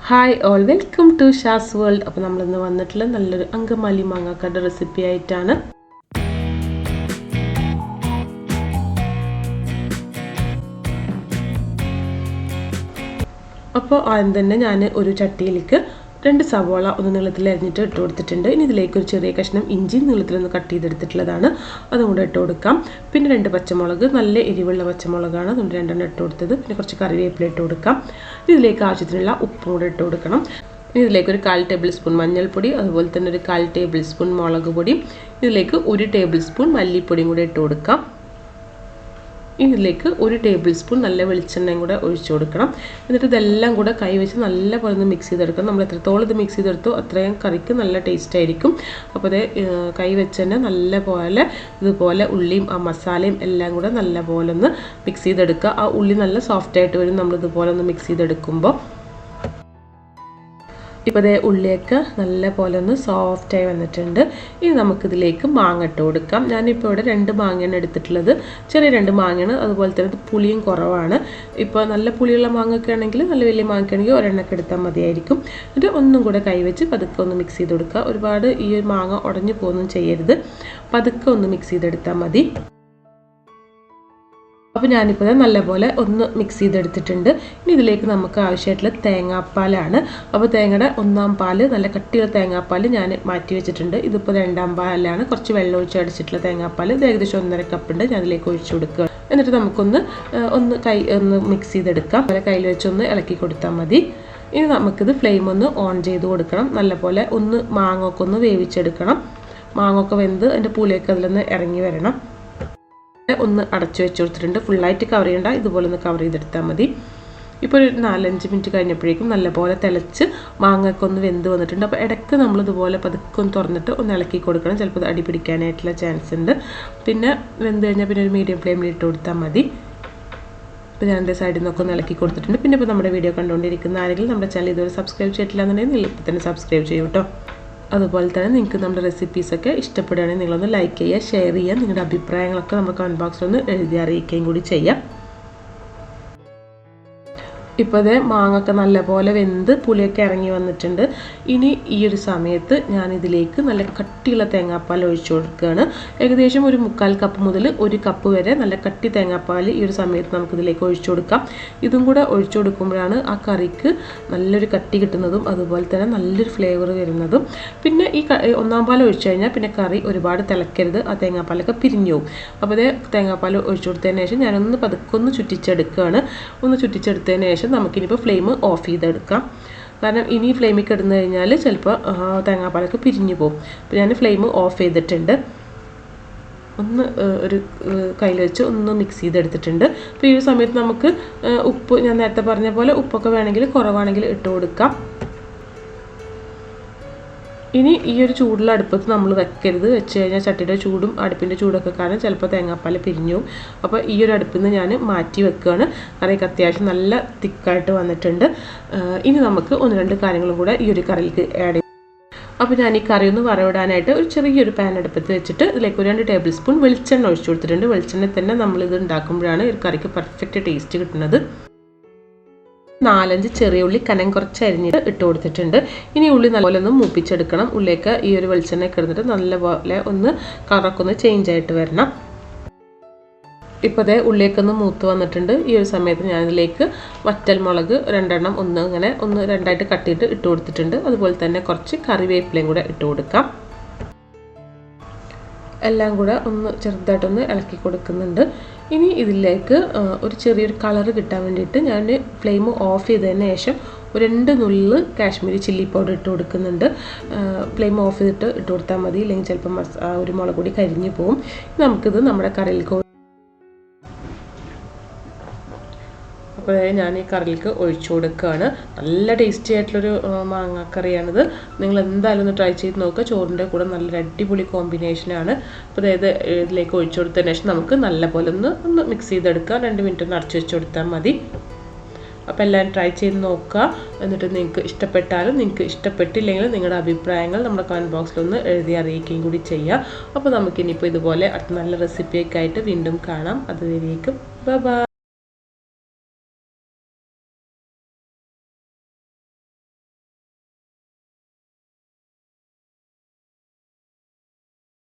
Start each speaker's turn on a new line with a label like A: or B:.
A: Hi all welcome to ഷാസ് world. അപ്പോൾ നമ്മളിന്ന് വന്നിട്ടുള്ള നല്ലൊരു അങ്കമാലി മാങ്ങാക്കട റെസിപ്പി ആയിട്ടാണ്. അപ്പോൾ ആദ്യം തന്നെ ഞാൻ ഒരു ചട്ടിയിലേക്ക് 2 സവോള ഒന്ന് നീളത്തിൽ അരിഞ്ഞിട്ട് ഇട്ട് കൊടുത്തിട്ടുണ്ട്. ഇനി ഇതിലേക്ക് ഒരു ചെറിയ കഷ്ണം ഇഞ്ചി നീളത്തിലൊന്ന് കട്ട് ചെയ്തെടുത്തിട്ടുള്ളതാണ്, അതും കൂടെ ഇട്ട് കൊടുക്കാം. പിന്നെ 2 പച്ചമുളക്, നല്ല എരിവുള്ള പച്ചമുളകാണ്, അതുകൊണ്ട് 2 ഇട്ട് കൊടുത്തത്. പിന്നെ കുറച്ച് കറിവേപ്പില ഇട്ട് കൊടുക്കാം. ഇതിലേക്ക് ആവശ്യത്തിനുള്ള ഉപ്പും കൂടെ ഇട്ട് കൊടുക്കണം. ഇതിലേക്ക് ഒരു 1/4 ടേബിൾ സ്പൂൺ മഞ്ഞൾപ്പൊടി, അതുപോലെ തന്നെ ഒരു 1/4 ടേബിൾ സ്പൂൺ മുളക് പൊടി, ഇതിലേക്ക് 1 ടേബിൾ സ്പൂൺ മല്ലിപ്പൊടിയും കൂടെ ഇട്ട് കൊടുക്കാം. ഇതിലേക്ക് 1 ടേബിൾ സ്പൂൺ നല്ല വെളിച്ചെണ്ണയും കൂടെ ഒഴിച്ചു കൊടുക്കണം. എന്നിട്ട് ഇതെല്ലാം കൂടെ കൈ വെച്ച് നല്ലപോലെ ഒന്ന് മിക്സ് ചെയ്തെടുക്കണം. നമ്മൾ എത്രത്തോളം ഇത് മിക്സ് ചെയ്തെടുത്തോ അത്രയും കറിക്ക് നല്ല ടേസ്റ്റ് ആയിരിക്കും. അപ്പോൾ അത് കൈ വെച്ച് തന്നെ നല്ലപോലെ ഇതുപോലെ ഉള്ളിയും ആ മസാലയും എല്ലാം കൂടെ നല്ലപോലെ ഒന്ന് മിക്സ് ചെയ്തെടുക്കുക. ആ ഉള്ളി നല്ല സോഫ്റ്റ് ആയിട്ട് വരും നമ്മളിതുപോലെ ഒന്ന് മിക്സ് ചെയ്തെടുക്കുമ്പോൾ. ഇപ്പോൾ അതേ ഉള്ളിയൊക്കെ നല്ല പോലെ ഒന്ന് സോഫ്റ്റായി വന്നിട്ടുണ്ട്. ഇനി നമുക്കിതിലേക്ക് മാങ്ങ ഇട്ട് കൊടുക്കാം. ഞാനിപ്പോൾ ഇവിടെ 2 മാങ്ങയാണ് എടുത്തിട്ടുള്ളത്, ചെറിയ 2 മാങ്ങയാണ്. അതുപോലെ തന്നെ പുളിയും കുറവാണ്. ഇപ്പോൾ നല്ല പുളിയുള്ള മാങ്ങയൊക്കെ ആണെങ്കിൽ, നല്ല വലിയ മാങ്ങയൊക്കെയാണെങ്കിൽ ഒരെണ്ണൊക്കെ എടുത്താൽ മതിയായിരിക്കും. എന്നിട്ട് ഒന്നും കൂടെ കൈവച്ച് പതുക്കെ ഒന്ന് മിക്സ് ചെയ്ത് കൊടുക്കുക. ഒരുപാട് ഈ മാങ്ങ ഉടഞ്ഞു പോകുന്നും ചെയ്യരുത്, പതുക്കെ ഒന്ന് മിക്സ് ചെയ്തെടുത്താൽ മതി. അപ്പോൾ ഞാനിപ്പോൾ നല്ലപോലെ ഒന്ന് മിക്സ് ചെയ്തെടുത്തിട്ടുണ്ട്. ഇനി ഇതിലേക്ക് നമുക്ക് ആവശ്യമായിട്ടുള്ള തേങ്ങാപ്പാലാണ്. അപ്പോൾ തേങ്ങയുടെ 1-ാം പാല്, നല്ല കട്ടിയുള്ള തേങ്ങാപ്പാൽ ഞാൻ മാറ്റി വെച്ചിട്ടുണ്ട്. ഇതിപ്പോൾ 2-ാം പാലാണ്, കുറച്ച് വെള്ളം ഒഴിച്ച് അടിച്ചിട്ടുള്ള തേങ്ങാപ്പാൽ. ഇത് ഏകദേശം 1.5 കപ്പുണ്ട്. ഞാൻ അതിലേക്ക് ഒഴിച്ചു കൊടുക്കുക. എന്നിട്ട് നമുക്കൊന്ന് ഒന്ന് മിക്സ് ചെയ്തെടുക്കാം. അതുപോലെ കയ്യിൽ വെച്ചൊന്ന് ഇളക്കി കൊടുത്താൽ മതി. ഇനി നമുക്കിത് ഫ്ലെയിം ഒന്ന് ഓൺ ചെയ്ത് കൊടുക്കണം. നല്ലപോലെ ഒന്ന് മാങ്ങയൊക്കെ ഒന്ന് വേവിച്ചെടുക്കണം. മാങ്ങയൊക്കെ വെന്ത് അതിൻ്റെ പുളിയൊക്കെ അതിലൊന്ന് ഇറങ്ങി വരണം. ഒന്ന് അടച്ചു വെച്ച് കൊടുത്തിട്ടുണ്ട്. ഫുള്ളായിട്ട് കവർ ചെയ്യേണ്ട, ഇതുപോലെ ഒന്ന് കവർ ചെയ്തെടുത്താൽ മതി. ഇപ്പോൾ ഒരു 4-5 മിനിറ്റ് കഴിഞ്ഞപ്പോഴേക്കും നല്ലപോലെ തിളച്ച് മാങ്ങയൊക്കെ ഒന്ന് വെന്ത് വന്നിട്ടുണ്ട്. അപ്പോൾ ഇടയ്ക്ക് നമ്മളിതുപോലെ പതുക്കെ ഒന്ന് തുറന്നിട്ട് ഒന്ന് ഇളക്കി കൊടുക്കണം. ചിലപ്പോൾ അടി പിടിക്കാനായിട്ടുള്ള ചാൻസ് ഉണ്ട്. പിന്നെ വെന്ത് കഴിഞ്ഞാൽ പിന്നെ ഒരു മീഡിയം ഫ്ലെയിമിൽ ഇട്ട് കൊടുത്താൽ മതി. ഇപ്പോൾ ഞാൻ എൻ്റെ സൈഡിൽ നിന്നൊക്കെ ഒന്ന് ഇളക്കി കൊടുത്തിട്ടുണ്ട്. പിന്നെ ഇപ്പോൾ നമ്മുടെ വീഡിയോ കണ്ടുകൊണ്ടിരിക്കുന്ന ആരെങ്കിലും നമ്മുടെ ചാനൽ ഇതുവരെ സബ്സ്ക്രൈബ് ചെയ്തിട്ടില്ല എന്നുണ്ടെങ്കിൽ ഇപ്പോൾ തന്നെ സബ്സ്ക്രൈബ് ചെയ്യും കേട്ടോ. അതുപോലെ തന്നെ നിങ്ങൾക്ക് നമ്മുടെ റെസിപ്പീസൊക്കെ ഇഷ്ടപ്പെടുകയാണെങ്കിൽ നിങ്ങളൊന്ന് ലൈക്ക് ചെയ്യുക, ഷെയർ ചെയ്യുക. നിങ്ങളുടെ അഭിപ്രായങ്ങളൊക്കെ നമ്മുടെ കമൻറ്റ് ബോക്സിലൊന്ന് എഴുതി അറിയിക്കുകയും കൂടി ചെയ്യാം. ഇപ്പോൾ അതേ മാങ്ങയൊക്കെ നല്ലപോലെ വെന്ത് പുളിയൊക്കെ ഇറങ്ങി വന്നിട്ടുണ്ട്. ഇനി ഈ ഒരു സമയത്ത് ഞാനിതിലേക്ക് നല്ല കട്ടിയുള്ള തേങ്ങാപ്പാൽ ഒഴിച്ചു കൊടുക്കുകയാണ്. ഏകദേശം ഒരു 1/4 കപ്പ് മുതൽ 1 കപ്പ് വരെ നല്ല കട്ടി തേങ്ങാപ്പാൽ ഈ ഒരു സമയത്ത് നമുക്കിതിലേക്ക് ഒഴിച്ചു കൊടുക്കാം. ഇതും കൂടെ ഒഴിച്ചു കൊടുക്കുമ്പോഴാണ് ആ കറിക്ക് നല്ലൊരു കട്ടി കിട്ടുന്നതും അതുപോലെ തന്നെ നല്ലൊരു ഫ്ലേവർ വരുന്നതും. പിന്നെ ഈ 1-ാം പാൽ ഒഴിച്ചു കഴിഞ്ഞാൽ പിന്നെ കറി ഒരുപാട് തിളക്കരുത്, ആ തേങ്ങാപ്പാലൊക്കെ പിരിഞ്ഞു പോകും. അപ്പോൾ അതേ തേങ്ങാപ്പാൽ ഒഴിച്ചു കൊടുത്തതിന് ശേഷം ഞാനൊന്ന് പതുക്കെ ചുറ്റിച്ചെടുക്കുകയാണ്. ഒന്ന് ചുറ്റിച്ചെടുത്തതിന് ശേഷം നമുക്കിനിപ്പോൾ ഫ്ലെയിം ഓഫ് ചെയ്തെടുക്കാം. കാരണം ഇനി ഫ്ലെയിമിൽ കിടന്നു കഴിഞ്ഞാൽ ചിലപ്പോൾ തേങ്ങാപ്പാലൊക്കെ പിരിഞ്ഞു പോകും. അപ്പോൾ ഞാൻ ഫ്ലെയിം ഓഫ് ചെയ്തിട്ടുണ്ട്. ഒന്ന് ഒരു കയ്യിൽ വെച്ച് ഒന്ന് മിക്സ് ചെയ്തെടുത്തിട്ടുണ്ട്. അപ്പോൾ ഈ ഒരു സമയത്ത് നമുക്ക് ഉപ്പ്, ഞാൻ നേരത്തെ പറഞ്ഞ പോലെ ഉപ്പൊക്കെ വേണമെങ്കിൽ കുറവാണെങ്കിൽ ഇട്ട് കൊടുക്കാം. ഇനി ഈ ഒരു ചൂടുള്ള അടുപ്പത്ത് നമ്മൾ വെക്കരുത്. വെച്ച് കഴിഞ്ഞാൽ ചട്ടിയുടെ ചൂടും അടുപ്പിൻ്റെ ചൂടൊക്കെ കാരണം ചിലപ്പോൾ തേങ്ങാപ്പാൽ പിരിഞ്ഞു. അപ്പോൾ ഈ ഒരു അടുപ്പിൽ നിന്ന് ഞാൻ മാറ്റി വെക്കുകയാണ്. കറിയൊക്കെ അത്യാവശ്യം നല്ല തിക്കായിട്ട് വന്നിട്ടുണ്ട്. ഇനി നമുക്ക് 1-2 കാര്യങ്ങളും കൂടെ ഈ ഒരു കറിയിലേക്ക് ആഡ് ചെയ്യും. അപ്പോൾ ഞാൻ ഈ കറി ഒന്ന് വറവിടാനായിട്ട് ഒരു ചെറിയൊരു പാൻ അടുപ്പത്ത് വെച്ചിട്ട് ഇതിലേക്ക് 2 ടേബിൾ സ്പൂൺ വെളിച്ചെണ്ണ ഒഴിച്ചു കൊടുത്തിട്ടുണ്ട്. വെളിച്ചെണ്ണ തന്നെ നമ്മളിത് ഉണ്ടാക്കുമ്പോഴാണ് ഒരു കറിക്ക് പെർഫെക്റ്റ് ടേസ്റ്റ് കിട്ടുന്നത്. 4-5 ചെറിയ ഉള്ളി കനം കുറച്ച് അരിഞ്ഞിട്ട് ഇട്ട് കൊടുത്തിട്ടുണ്ട്. ഇനി ഉള്ളി നല്ലപോലെ ഒന്ന് മൂപ്പിച്ചെടുക്കണം. ഉള്ളിലേക്ക് ഈ ഒരു വെളിച്ചെണ്ണ കിടന്നിട്ട് നല്ലപോലെ ഒന്ന് കളറൊക്കെ ഒന്ന് ചേഞ്ച് ആയിട്ട് വരണം. ഇപ്പോൾ അതേ ഉള്ളിയൊക്കെ ഒന്ന് മൂത്ത് വന്നിട്ടുണ്ട്. ഈ ഒരു സമയത്ത് ഞാനിതിലേക്ക് വറ്റൽമുളക് 2 എണ്ണം ഒന്ന് 2ആയിട്ട് കട്ട് ചെയ്തിട്ട് ഇട്ട് കൊടുത്തിട്ടുണ്ട്. അതുപോലെ തന്നെ കുറച്ച് കറിവേപ്പിലയും കൂടെ ഇട്ട് കൊടുക്കാം. എല്ലാം കൂടെ ഒന്ന് ചെറുതായിട്ടൊന്ന് ഇളക്കി കൊടുക്കുന്നുണ്ട്. ഇനി ഇതിലേക്ക് ഒരു ചെറിയൊരു കളറ് കിട്ടാൻ വേണ്ടിയിട്ട് ഞാൻ ഫ്ലെയിം ഓഫ് ചെയ്തതിന് ശേഷം 2 നുള്ള് കാശ്മീരി ചില്ലി പൗഡർ ഇട്ട് കൊടുക്കുന്നുണ്ട്. ഫ്ലെയിം ഓഫ് ചെയ്തിട്ട് ഇട്ട് കൊടുത്താൽ മതി, ഇല്ലെങ്കിൽ ചിലപ്പോൾ ഒരു മുളക് പൊടി കരിഞ്ഞു പോകും. നമുക്കിത് നമ്മുടെ കറിയിലേക്ക് അപ്പോൾ ഞാൻ ഈ കറിയിലേക്ക് ഒഴിച്ചു കൊടുക്കുകയാണ്. നല്ല ടേസ്റ്റി ആയിട്ടുള്ളൊരു മാങ്ങാക്കറിയാണിത്. നിങ്ങൾ എന്തായാലും ഒന്ന് ട്രൈ ചെയ്ത് നോക്കുക. ചോറിൻ്റെ കൂടെ നല്ലൊരു അടിപൊളി കോമ്പിനേഷനാണ്. അപ്പോൾ അതായത് ഇതിലേക്ക് ഒഴിച്ചു കൊടുത്തതിന് ശേഷം നമുക്ക് നല്ലപോലെ ഒന്ന് മിക്സ് ചെയ്തെടുക്കുക. 2 മിനിറ്റ് ഒന്ന് അടച്ചു വെച്ച് കൊടുത്താൽ മതി. അപ്പോൾ എല്ലാവരും ട്രൈ ചെയ്ത് നോക്കുക. എന്നിട്ട് നിങ്ങൾക്ക് ഇഷ്ടപ്പെട്ടാലും നിങ്ങൾക്ക് ഇഷ്ടപ്പെട്ടില്ലെങ്കിലും നിങ്ങളുടെ അഭിപ്രായങ്ങൾ നമ്മുടെ കമൻറ്റ് ബോക്സിലൊന്ന് എഴുതി അറിയിക്കുകയും കൂടി ചെയ്യുക. അപ്പോൾ നമുക്കിനിയിപ്പോൾ ഇതുപോലെ അടുത്ത നല്ല റെസിപ്പിയൊക്കെ ആയിട്ട് വീണ്ടും കാണാം. അതുവരേക്കും ബൈ ബൈ.